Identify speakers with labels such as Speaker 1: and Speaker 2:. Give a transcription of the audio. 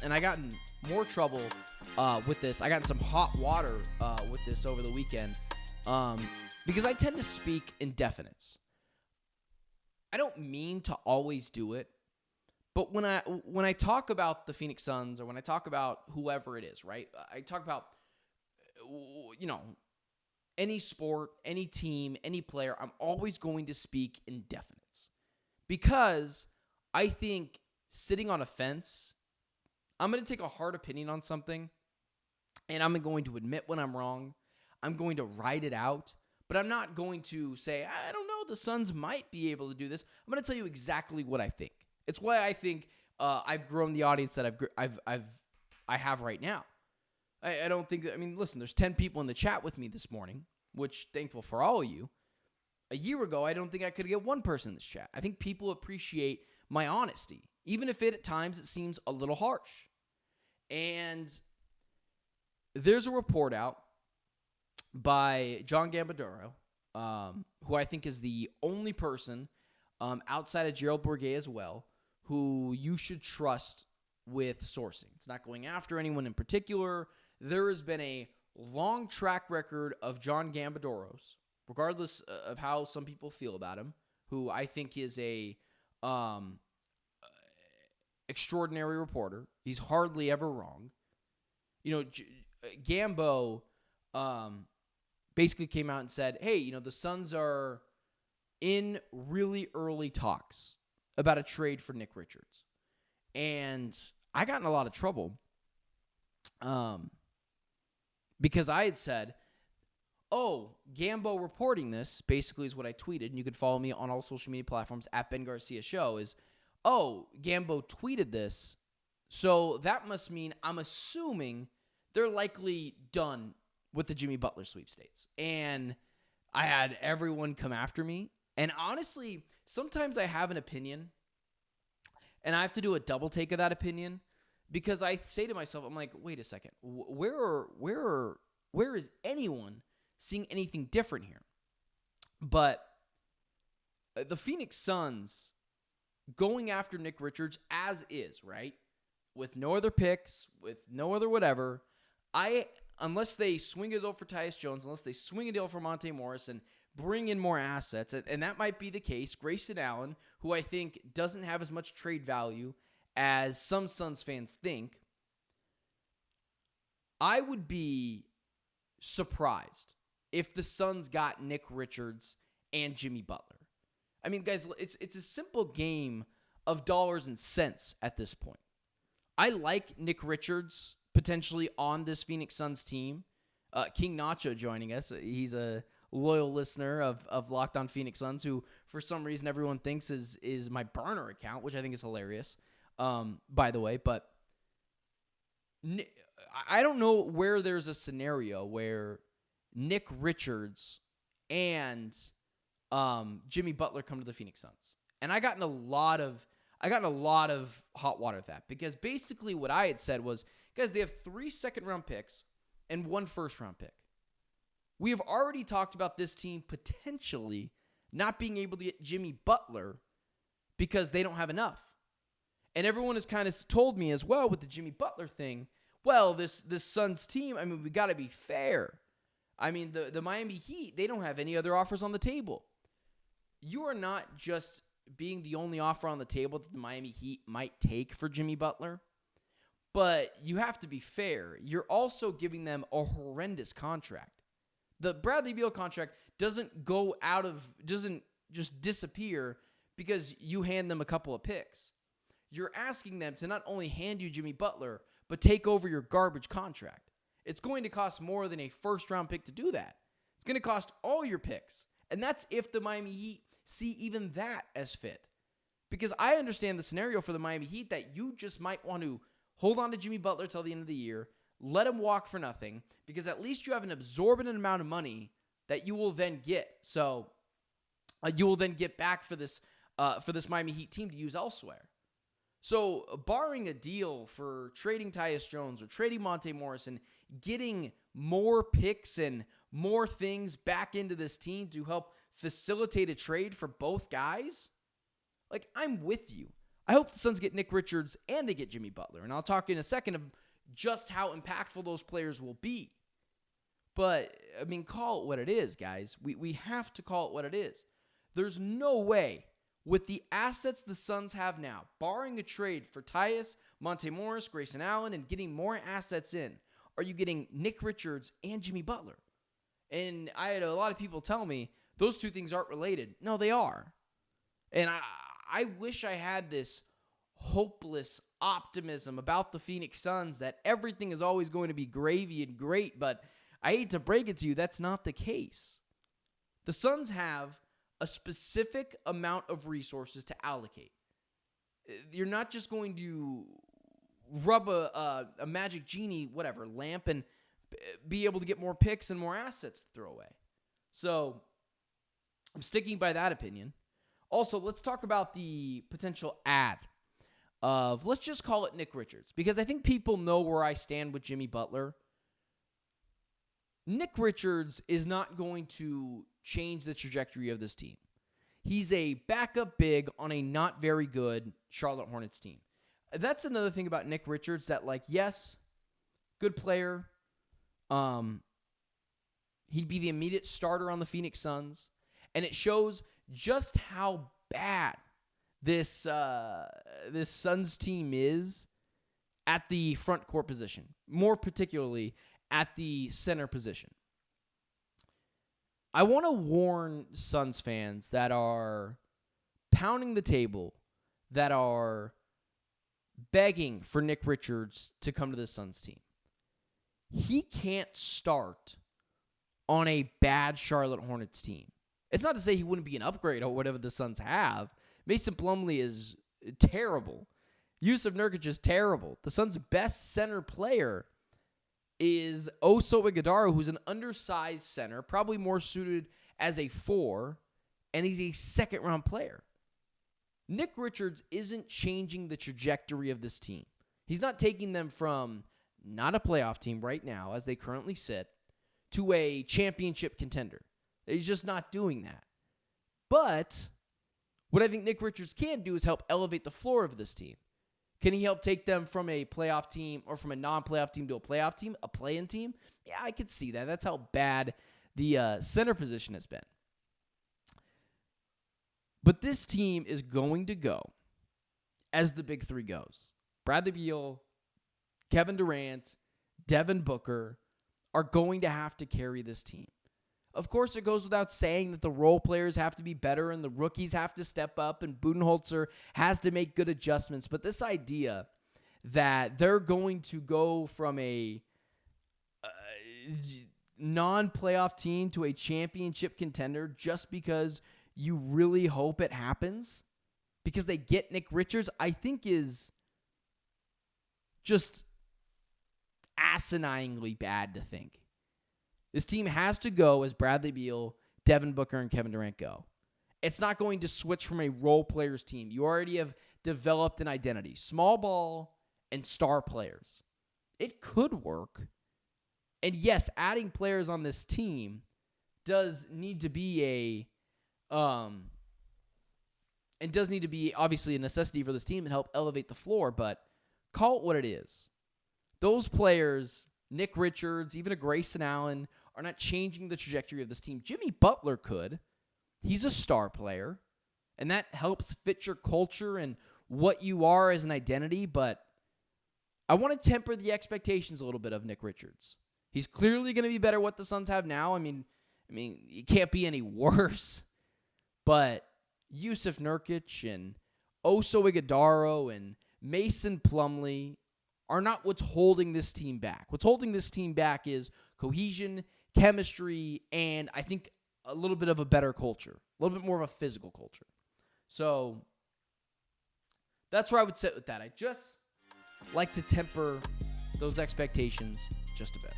Speaker 1: and I got in more trouble with this. I got in some hot water with this over the weekend because I tend to speak in definites. I don't mean to always do it, but when I talk about the Phoenix Suns or when I talk about whoever it is, right? I talk about, any sport, any team, any player. I'm always going to speak in definites because I think sitting on a fence, I'm going to take a hard opinion on something, and I'm going to admit when I'm wrong. I'm going to write it out, but I'm not going to say, I don't know, the Suns might be able to do this. I'm going to tell you exactly what I think. It's why I think I've grown the audience that I have right now. I don't think that, listen, there's 10 people in the chat with me this morning, which thankful for all of you. A year ago, I don't think I could get one person in this chat. I think people appreciate my honesty, even if at times it seems a little harsh. And there's a report out by John Gambadoro, who I think is the only person outside of Gerald Bourguet as well, who you should trust with sourcing. It's not going after anyone in particular. There has been a long track record of John Gambadoro's, regardless of how some people feel about him, who I think is a extraordinary reporter. He's hardly ever wrong. Gambo basically came out and said, hey, the Suns are in really early talks about a trade for Nick Richards. And I got in a lot of trouble because I had said, Gambo reporting this, basically is what I tweeted, and you can follow me on all social media platforms at Ben Garcia Show, is, Gambo tweeted this, so that must mean, I'm assuming, they're likely done with the Jimmy Butler sweepstakes. And I had everyone come after me. And honestly, sometimes I have an opinion, and I have to do a double take of that opinion, because I say to myself, I'm like, wait a second, where is anyone seeing anything different here? But the Phoenix Suns going after Nick Richards as is, right? With no other picks, with no other whatever, unless they swing a deal for Tyus Jones, unless they swing a deal for Monte Morris and bring in more assets, and that might be the case, Grayson Allen, who I think doesn't have as much trade value as some Suns fans think, I would be surprised if the Suns got Nick Richards and Jimmy Butler. Guys, it's a simple game of dollars and cents at this point. I like Nick Richards potentially on this Phoenix Suns team. King Nacho joining us. He's a loyal listener of Locked On Phoenix Suns, who for some reason everyone thinks is my burner account, which I think is hilarious, by the way. But I don't know where there's a scenario where Nick Richards and Jimmy Butler come to the Phoenix Suns. And I got in a lot of hot water with that, because basically what I had said was, guys, they have 3 second-round picks and 1 first-round pick. We have already talked about this team potentially not being able to get Jimmy Butler because they don't have enough. And everyone has kind of told me as well with the Jimmy Butler thing, well, this Suns team, we got to be fair. The Miami Heat, they don't have any other offers on the table. You are not just being the only offer on the table that the Miami Heat might take for Jimmy Butler, but you have to be fair. You're also giving them a horrendous contract. The Bradley Beal contract doesn't just disappear because you hand them a couple of picks. You're asking them to not only hand you Jimmy Butler, but take over your garbage contract. It's going to cost more than a first-round pick to do that. It's going to cost all your picks. And that's if the Miami Heat see even that as fit. Because I understand the scenario for the Miami Heat that you just might want to hold on to Jimmy Butler till the end of the year, let him walk for nothing, because at least you have an absorbent amount of money that you will then get. So you will then get back for this Miami Heat team to use elsewhere. So barring a deal for trading Tyus Jones or trading Monte Morris and getting more picks and more things back into this team to help facilitate a trade for both guys, I'm with you. I hope the Suns get Nick Richards and they get Jimmy Butler. And I'll talk in a second of just how impactful those players will be. But, I mean, call it what it is, guys. We have to call it what it is. There's no way, with the assets the Suns have now, barring a trade for Tyus, Monte Morris, Grayson Allen, and getting more assets in, are you getting Nick Richards and Jimmy Butler? And I had a lot of people tell me those two things aren't related. No, they are. And I wish I had this hopeless optimism about the Phoenix Suns that everything is always going to be gravy and great, but I hate to break it to you, that's not the case. The Suns have a specific amount of resources to allocate. You're not just going to rub a magic genie, lamp, and be able to get more picks and more assets to throw away. So I'm sticking by that opinion. Also, let's talk about the potential ad of, let's just call it Nick Richards, because I think people know where I stand with Jimmy Butler. Nick Richards is not going to change the trajectory of this team. He's a backup big on a not very good Charlotte Hornets team. That's another thing about Nick Richards that, yes, good player. He'd be the immediate starter on the Phoenix Suns. And it shows just how bad this Suns team is at the front court position, more particularly at the center position. I want to warn Suns fans that are pounding the table, that are begging for Nick Richards to come to the Suns team. He can't start on a bad Charlotte Hornets team. It's not to say he wouldn't be an upgrade or whatever the Suns have. Mason Plumlee is terrible. Yusuf Nurkic is terrible. The Suns' best center player is Oso Ighodaro, who's an undersized center, probably more suited as a 4, and he's a second-round player. Nick Richards isn't changing the trajectory of this team. He's not taking them from not a playoff team right now, as they currently sit, to a championship contender. He's just not doing that. But what I think Nick Richards can do is help elevate the floor of this team. Can he help take them from a playoff team or from a non-playoff team to a playoff team, a play-in team? Yeah, I could see that. That's how bad the center position has been. But this team is going to go as the big three goes. Bradley Beal, Kevin Durant, Devin Booker are going to have to carry this team. Of course, it goes without saying that the role players have to be better and the rookies have to step up and Budenholzer has to make good adjustments. But this idea that they're going to go from a non-playoff team to a championship contender just because you really hope it happens, because they get Nick Richards, I think is just asininely bad to think. This team has to go as Bradley Beal, Devin Booker, and Kevin Durant go. It's not going to switch from a role players team. You already have developed an identity. Small ball and star players. It could work. And yes, adding players on this team does need to be obviously a necessity for this team and help elevate the floor, but call it what it is. Those players, Nick Richards, even a Grayson Allen, are not changing the trajectory of this team. Jimmy Butler could. He's a star player, and that helps fit your culture and what you are as an identity, but I want to temper the expectations a little bit of Nick Richards. He's clearly going to be better what the Suns have now. I mean, it can't be any worse, but Yusuf Nurkic and Oso Ighodaro and Mason Plumlee are not what's holding this team back. What's holding this team back is cohesion, chemistry, and I think a little bit of a better culture, a little bit more of a physical culture. So that's where I would sit with that. I just like to temper those expectations just a bit.